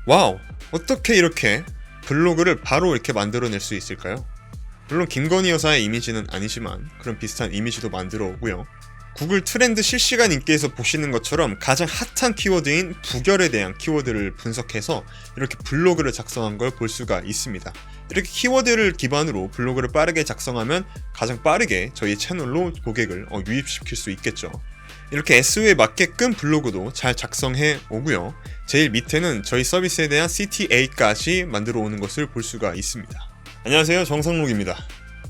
와우! 어떻게 이렇게 블로그를 바로 이렇게 만들어낼 수 있을까요? 물론 김건희 여사의 이미지는 아니지만 그런 비슷한 이미지도 만들어 오고요. 구글 트렌드 실시간 인기에서 보시는 것처럼 가장 핫한 키워드인 부결에 대한 키워드를 분석해서 이렇게 블로그를 작성한 걸 볼 수가 있습니다. 이렇게 키워드를 기반으로 블로그를 빠르게 작성하면 가장 빠르게 저희 채널로 고객을 유입시킬 수 있겠죠. 이렇게 SEO에 맞게끔 블로그도 잘 작성해 오고요. 제일 밑에는 저희 서비스에 대한 CTA까지 만들어 오는 것을 볼 수가 있습니다. 안녕하세요, 정성록입니다.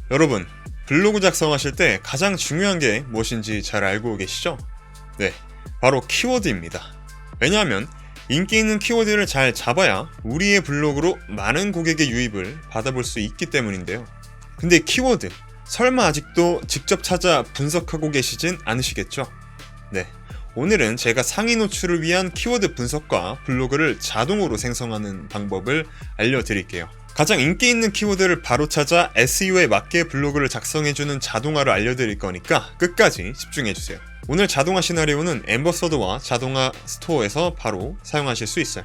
여러분, 블로그 작성하실 때 가장 중요한 게 무엇인지 잘 알고 계시죠? 네, 바로 키워드입니다. 왜냐하면 인기 있는 키워드를 잘 잡아야 우리의 블로그로 많은 고객의 유입을 받아볼 수 있기 때문인데요. 근데 키워드, 설마 아직도 직접 찾아 분석하고 계시진 않으시겠죠? 네, 오늘은 제가 상위 노출을 위한 키워드 분석과 블로그를 자동으로 생성하는 방법을 알려드릴게요. 가장 인기 있는 키워드를 바로 찾아 SEO에 맞게 블로그를 작성해주는 자동화를 알려드릴 거니까 끝까지 집중해주세요. 오늘 자동화 시나리오는 엠버서더와 자동화 스토어에서 바로 사용하실 수 있어요.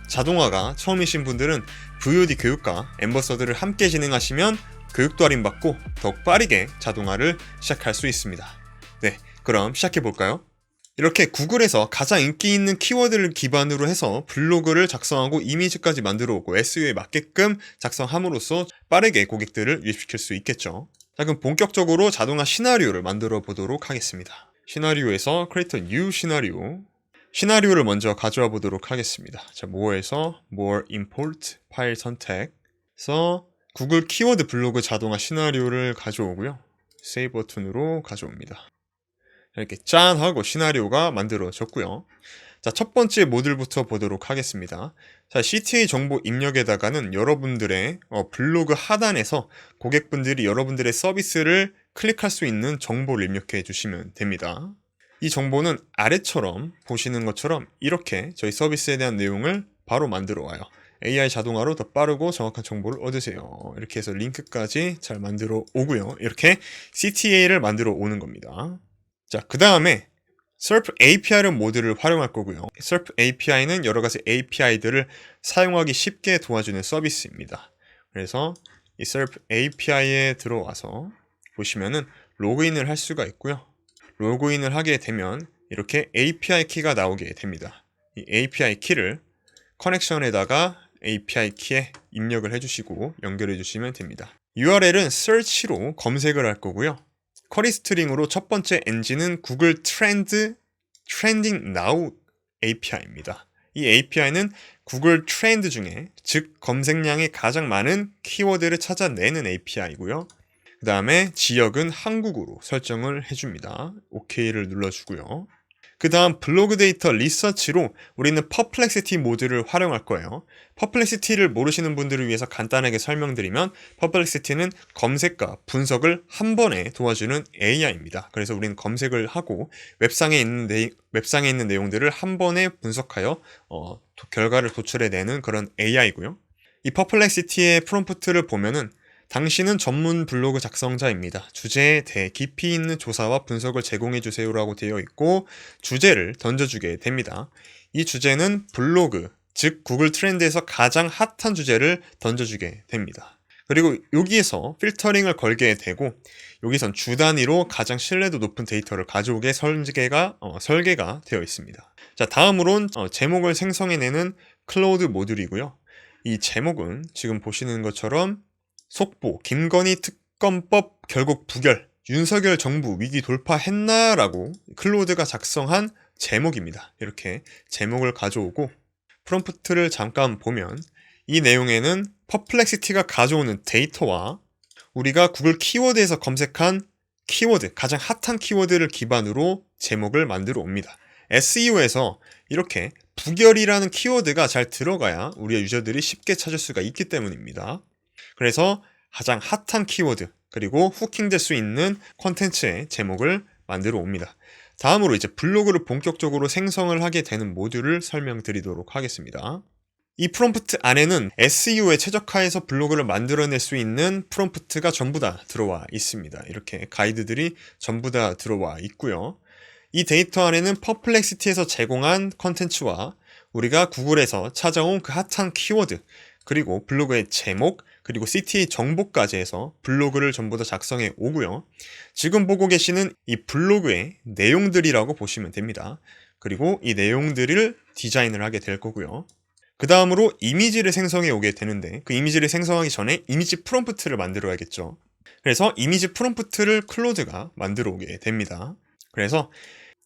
자동화가 처음이신 분들은 VOD 교육과 엠버서더를 함께 진행하시면 교육도 할인받고 더욱 빠르게 자동화를 시작할 수 있습니다. 네, 그럼 시작해볼까요? 이렇게 구글에서 가장 인기 있는 키워드를 기반으로 해서 블로그를 작성하고 이미지까지 만들어 오고 SEO에 맞게끔 작성함으로써 빠르게 고객들을 유입시킬 수 있겠죠. 자, 그럼 본격적으로 자동화 시나리오를 만들어 보도록 하겠습니다. 시나리오에서 Create a New 시나리오를 먼저 가져와 보도록 하겠습니다. 자, More에서 More Import 파일 선택해서 구글 키워드 블로그 자동화 시나리오를 가져오고요. Save 버튼으로 가져옵니다. 이렇게 짠 하고 시나리오가 만들어졌고요. 자, 첫 번째 모듈부터 보도록 하겠습니다. 자, CTA 정보 입력에다가는 여러분들의 블로그 하단에서 고객분들이 여러분들의 서비스를 클릭할 수 있는 정보를 입력해 주시면 됩니다. 이 정보는 아래처럼 보시는 것처럼 이렇게 저희 서비스에 대한 내용을 바로 만들어 와요. AI 자동화로 더 빠르고 정확한 정보를 얻으세요. 이렇게 해서 링크까지 잘 만들어 오고요. 이렇게 CTA를 만들어 오는 겁니다. 자, 그 다음에 SERP API라는 모듈을 활용할 거고요. SERP API는 여러 가지 API들을 사용하기 쉽게 도와주는 서비스입니다. 그래서 이 SERP API에 들어와서 보시면은 로그인을 할 수가 있고요. 로그인을 하게 되면 이렇게 API 키가 나오게 됩니다. 이 API 키를 커넥션에다가 API 키에 입력을 해주시고 연결해 주시면 됩니다. URL은 search로 검색을 할 거고요. 쿼리 스트링으로 첫 번째 엔진은 구글 트렌딩 나우 API입니다. 이 API는 구글 트렌드 중에 즉 검색량이 가장 많은 키워드를 찾아내는 API고요. 그 다음에 지역은 한국으로 설정을 해줍니다. OK를 눌러주고요. 그 다음 블로그 데이터 리서치로 우리는 퍼플렉시티 모듈을 활용할 거예요. 퍼플렉시티를 모르시는 분들을 위해서 간단하게 설명드리면 퍼플렉시티는 검색과 분석을 한 번에 도와주는 AI입니다. 그래서 우리는 검색을 하고 웹상에 있는 내용들을 한 번에 분석하여 결과를 도출해내는 그런 AI고요. 이 퍼플렉시티의 프롬프트를 보면은 당신은 전문 블로그 작성자입니다. 주제에 대해 깊이 있는 조사와 분석을 제공해주세요 라고 되어 있고 주제를 던져주게 됩니다. 이 주제는 블로그, 즉 구글 트렌드에서 가장 핫한 주제를 던져주게 됩니다. 그리고 여기에서 필터링을 걸게 되고 여기선 주 단위로 가장 신뢰도 높은 데이터를 가져오게 설계가 되어 있습니다. 자, 다음으론 제목을 생성해내는 클로우드 모듈이고요. 이 제목은 지금 보시는 것처럼 속보, 김건희 특검법 결국 부결, 윤석열 정부 위기 돌파했나? 라고 클로드가 작성한 제목입니다. 이렇게 제목을 가져오고 프롬프트를 잠깐 보면 이 내용에는 퍼플렉시티가 가져오는 데이터와 우리가 구글 키워드에서 검색한 키워드, 가장 핫한 키워드를 기반으로 제목을 만들어 옵니다. SEO에서 이렇게 부결이라는 키워드가 잘 들어가야 우리의 유저들이 쉽게 찾을 수가 있기 때문입니다. 그래서 가장 핫한 키워드 그리고 후킹될 수 있는 콘텐츠의 제목을 만들어 옵니다. 다음으로 이제 블로그를 본격적으로 생성을 하게 되는 모듈을 설명드리도록 하겠습니다. 이 프롬프트 안에는 SEO에 최적화해서 블로그를 만들어낼 수 있는 프롬프트가 전부 다 들어와 있습니다. 이렇게 가이드들이 전부 다 들어와 있고요. 이 데이터 안에는 퍼플렉시티에서 제공한 콘텐츠와 우리가 구글에서 찾아온 그 핫한 키워드, 그리고 블로그의 제목, 그리고 CTA 정보까지 해서 블로그를 전부 다 작성해 오고요. 지금 보고 계시는 이 블로그의 내용들이라고 보시면 됩니다. 그리고 이 내용들을 디자인을 하게 될 거고요. 그 다음으로 이미지를 생성해 오게 되는데, 그 이미지를 생성하기 전에 이미지 프롬프트를 만들어야겠죠. 그래서 이미지 프롬프트를 클로드가 만들어 오게 됩니다. 그래서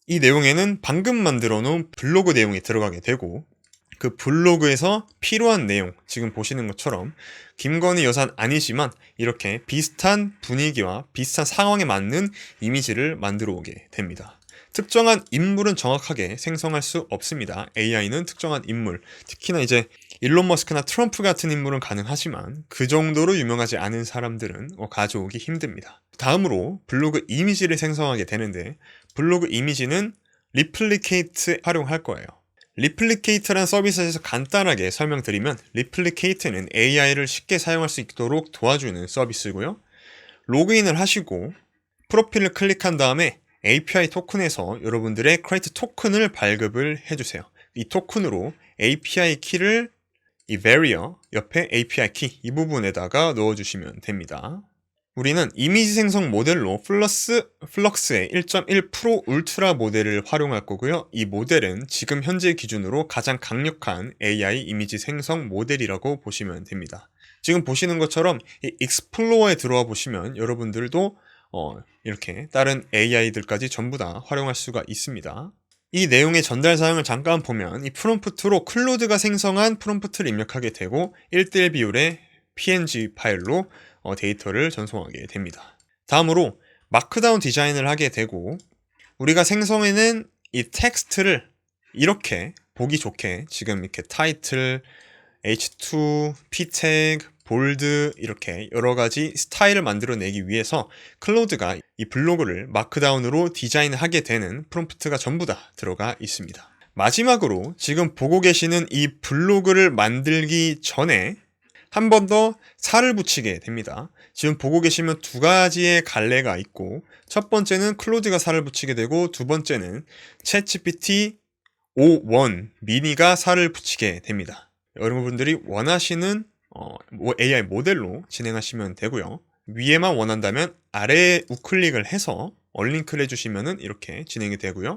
이 내용에는 방금 만들어 놓은 블로그 내용이 들어가게 되고, 그 블로그에서 필요한 내용, 지금 보시는 것처럼 김건희 여사는 아니지만 이렇게 비슷한 분위기와 비슷한 상황에 맞는 이미지를 만들어 오게 됩니다. 특정한 인물은 정확하게 생성할 수 없습니다. AI는 특정한 인물, 특히나 이제 일론 머스크나 트럼프 같은 인물은 가능하지만 그 정도로 유명하지 않은 사람들은 가져오기 힘듭니다. 다음으로 블로그 이미지를 생성하게 되는데, 블로그 이미지는 리플리케이트 활용할 거예요. 리플리케이트라는 서비스에서 간단하게 설명드리면, 리플리케이트는 AI를 쉽게 사용할 수 있도록 도와주는 서비스고요. 로그인을 하시고 프로필을 클릭한 다음에 API 토큰에서 여러분들의 크레이트 토큰을 발급을 해주세요. 이 토큰으로 API 키를 이 varchar 옆에 API 키 이 부분에다가 넣어주시면 됩니다. 우리는 이미지 생성 모델로 플럭스의 1.1 울트라 모델을 활용할 거고요. 이 모델은 지금 현재 기준으로 가장 강력한 AI 이미지 생성 모델이라고 보시면 됩니다. 지금 보시는 것처럼 이 익스플로어에 들어와 보시면 여러분들도 이렇게 다른 AI들까지 전부 다 활용할 수가 있습니다. 이 내용의 전달 사항을 잠깐 보면, 이 프롬프트로 클로드가 생성한 프롬프트를 입력하게 되고 1:1 비율의 PNG 파일로 데이터를 전송하게 됩니다. 다음으로 마크다운 디자인을 하게 되고, 우리가 생성해낸 이 텍스트를 이렇게 보기 좋게 지금 이렇게 타이틀, H2, P-태그, 볼드 이렇게 여러가지 스타일을 만들어내기 위해서 클로드가 이 블로그를 마크다운으로 디자인을 하게 되는 프롬프트가 전부 다 들어가 있습니다. 마지막으로 지금 보고 계시는 이 블로그를 만들기 전에 한 번 더 살을 붙이게 됩니다. 지금 보고 계시면 두 가지의 갈래가 있고, 첫 번째는 클로드가 살을 붙이게 되고, 두 번째는 챗GPT 5.1 미니가 살을 붙이게 됩니다. 여러분들이 원하시는 AI 모델로 진행하시면 되고요. 위에만 원한다면 아래에 우클릭을 해서 얼링크를 해주시면 이렇게 진행이 되고요.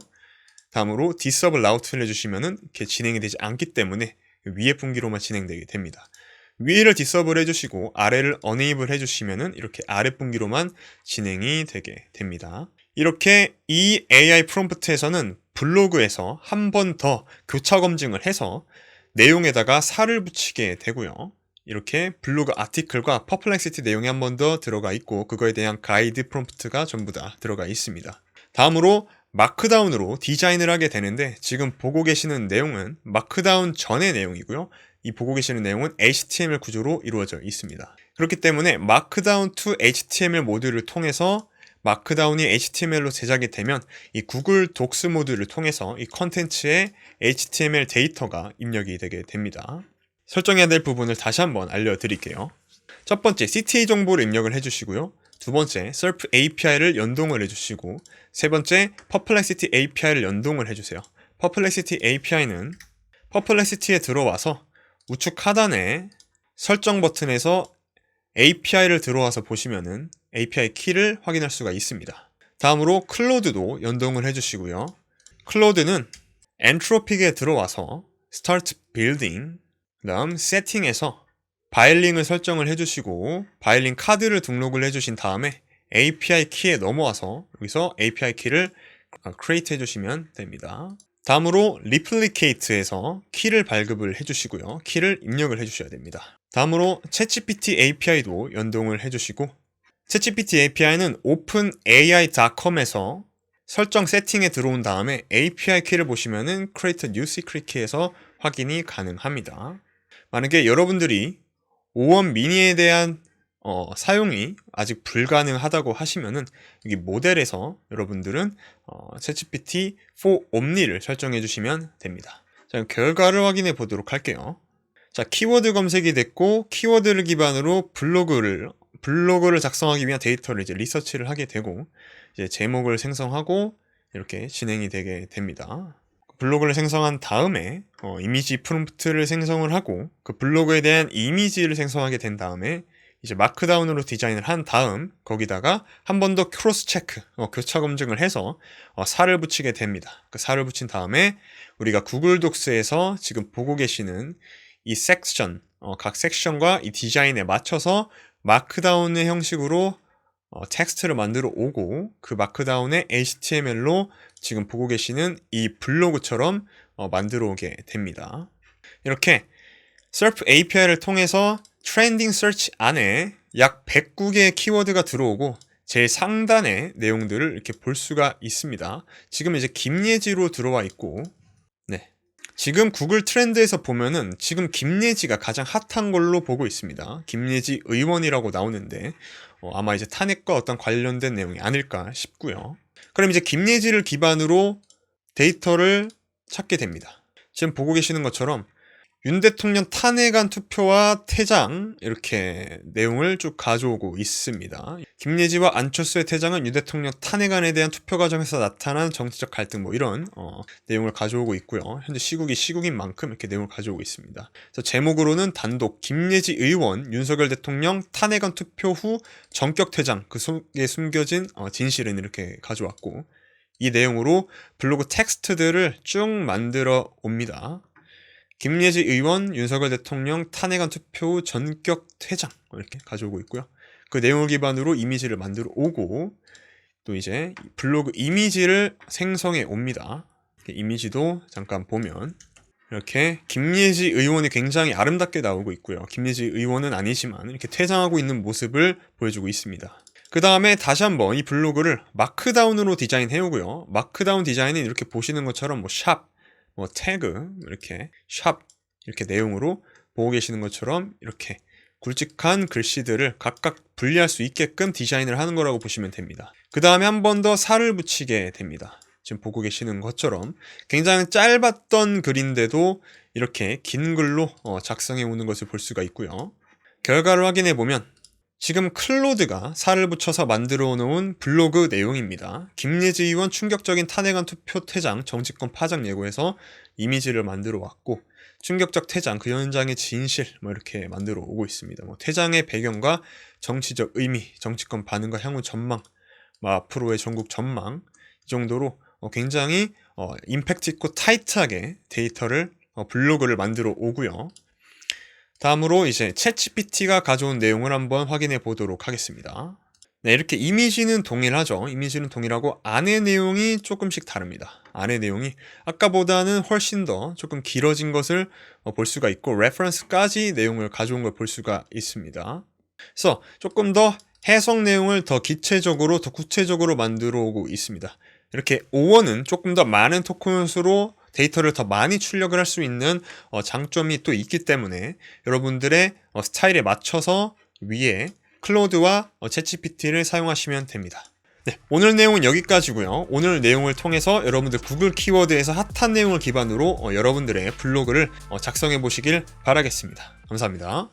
다음으로 디서블 라우트를 해주시면 이렇게 진행이 되지 않기 때문에 위에 분기로만 진행되게 됩니다. 위를 디서블 해주시고 아래를 어네이블 해주시면 이렇게 아래 분기로만 진행이 되게 됩니다. 이렇게 이 AI 프롬프트에서는 블로그에서 한 번 더 교차 검증을 해서 내용에다가 살을 붙이게 되고요. 이렇게 블로그 아티클과 퍼플렉시티 내용이 한 번 더 들어가 있고, 그거에 대한 가이드 프롬프트가 전부 다 들어가 있습니다. 다음으로 마크다운으로 디자인을 하게 되는데, 지금 보고 계시는 내용은 마크다운 전의 내용이고요. 이 보고 계시는 내용은 HTML 구조로 이루어져 있습니다. 그렇기 때문에 마크다운 to HTML 모듈을 통해서 마크다운이 HTML로 제작이 되면 이 구글 독스 모듈을 통해서 이 컨텐츠에 HTML 데이터가 입력이 되게 됩니다. 설정해야 될 부분을 다시 한번 알려드릴게요. 첫 번째, CTA 정보를 입력을 해주시고요. 두 번째, SERP API를 연동을 해주시고, 세 번째, Perplexity API를 연동을 해주세요. Perplexity API는 Perplexity에 들어와서 우측 하단에 설정 버튼에서 API를 들어와서 보시면은 API 키를 확인할 수가 있습니다. 다음으로 클로드도 연동을 해주시고요. 클로드는 엔트로픽에 들어와서 Start Building, 그 다음 세팅에서 바일링을 설정을 해주시고 바일링 카드를 등록을 해주신 다음에 API 키에 넘어와서 여기서 API 키를 create 해주시면 됩니다. 다음으로 Replicate에서 키를 발급을 해주시고요. 키를 입력을 해주셔야 됩니다. 다음으로 챗GPT API도 연동을 해주시고, 챗GPT API는 openai.com에서 설정 세팅에 들어온 다음에 API 키를 보시면은 Create New Secret Key에서 확인이 가능합니다. 만약에 여러분들이 5원 미니에 대한 사용이 아직 불가능하다고 하시면은 여기 모델에서 여러분들은 챗GPT 4 Omni를 설정해 주시면 됩니다. 자, 결과를 확인해 보도록 할게요. 자, 키워드 검색이 됐고, 키워드를 기반으로 블로그를 작성하기 위한 데이터를 이제 리서치를 하게 되고, 이제 제목을 생성하고 이렇게 진행이 되게 됩니다. 블로그를 생성한 다음에 이미지 프롬프트를 생성을 하고 그 블로그에 대한 이미지를 생성하게 된 다음에 이제 마크다운으로 디자인을 한 다음 거기다가 한 번 더 크로스 체크, 교차 검증을 해서 살을 붙이게 됩니다. 그 살을 붙인 다음에 우리가 구글 독스에서 지금 보고 계시는 이 섹션, 각 섹션과 이 디자인에 맞춰서 마크다운의 형식으로 텍스트를 만들어 오고 그 마크다운의 HTML로 지금 보고 계시는 이 블로그처럼 만들어 오게 됩니다. 이렇게 SERP API를 통해서 트렌딩 서치 안에 약 109개의 키워드가 들어오고 제일 상단의 내용들을 이렇게 볼 수가 있습니다. 지금 이제 김예지로 들어와 있고, 네. 지금 구글 트렌드에서 보면은 지금 김예지가 가장 핫한 걸로 보고 있습니다. 김예지 의원이라고 나오는데 아마 이제 탄핵과 어떤 관련된 내용이 아닐까 싶고요. 그럼 이제 김예지를 기반으로 데이터를 찾게 됩니다. 지금 보고 계시는 것처럼 윤 대통령 탄핵안 투표와 퇴장 이렇게 내용을 쭉 가져오고 있습니다. 김예지와 안철수의 퇴장은 윤 대통령 탄핵안에 대한 투표 과정에서 나타난 정치적 갈등 이런 내용을 가져오고 있고요. 현재 시국이 시국인 만큼 이렇게 내용을 가져오고 있습니다. 그래서 제목으로는 단독 김예지 의원 윤석열 대통령 탄핵안 투표 후 전격 퇴장 그 속에 숨겨진 진실은 이렇게 가져왔고 이 내용으로 블로그 텍스트들을 쭉 만들어 옵니다. 김예지 의원, 윤석열 대통령 탄핵안 투표 후 전격 퇴장 이렇게 가져오고 있고요. 그 내용을 기반으로 이미지를 만들어 오고 또 이제 블로그 이미지를 생성해 옵니다. 이미지도 잠깐 보면 이렇게 김예지 의원이 굉장히 아름답게 나오고 있고요. 김예지 의원은 아니지만 이렇게 퇴장하고 있는 모습을 보여주고 있습니다. 그 다음에 다시 한번 이 블로그를 마크다운으로 디자인해 오고요. 마크다운 디자인은 이렇게 보시는 것처럼 샵, 태그, 이렇게 샵 이렇게 내용으로 보고 계시는 것처럼 이렇게 굵직한 글씨들을 각각 분리할 수 있게끔 디자인을 하는 거라고 보시면 됩니다. 그 다음에 한 번 더 살을 붙이게 됩니다. 지금 보고 계시는 것처럼 굉장히 짧았던 글인데도 이렇게 긴 글로 작성해 오는 것을 볼 수가 있고요. 결과를 확인해 보면 지금 클로드가 살을 붙여서 만들어 놓은 블로그 내용입니다. 김예지 의원 충격적인 탄핵안 투표 퇴장 정치권 파장 예고해서 이미지를 만들어 왔고 충격적 퇴장 그 현장의 진실 이렇게 만들어 오고 있습니다. 퇴장의 배경과 정치적 의미, 정치권 반응과 향후 전망, 앞으로의 전국 전망 이 정도로 굉장히 임팩트 있고 타이트하게 데이터를 블로그를 만들어 오고요. 다음으로 이제 챗GPT가 가져온 내용을 한번 확인해 보도록 하겠습니다. 네, 이렇게 이미지는 동일하죠. 이미지는 동일하고 안의 내용이 조금씩 다릅니다. 안의 내용이 아까보다는 훨씬 더 조금 길어진 것을 볼 수가 있고 레퍼런스까지 내용을 가져온 걸 볼 수가 있습니다. 그래서 조금 더 해석 내용을 더 기체적으로 더 구체적으로 만들어 오고 있습니다. 이렇게 O1은 조금 더 많은 토큰 수로 데이터를 더 많이 출력을 할 수 있는 장점이 또 있기 때문에 여러분들의 스타일에 맞춰서 위에 클로드와 챗GPT를 사용하시면 됩니다. 네, 오늘 내용은 여기까지고요. 오늘 내용을 통해서 여러분들 구글 키워드에서 핫한 내용을 기반으로 여러분들의 블로그를 작성해 보시길 바라겠습니다. 감사합니다.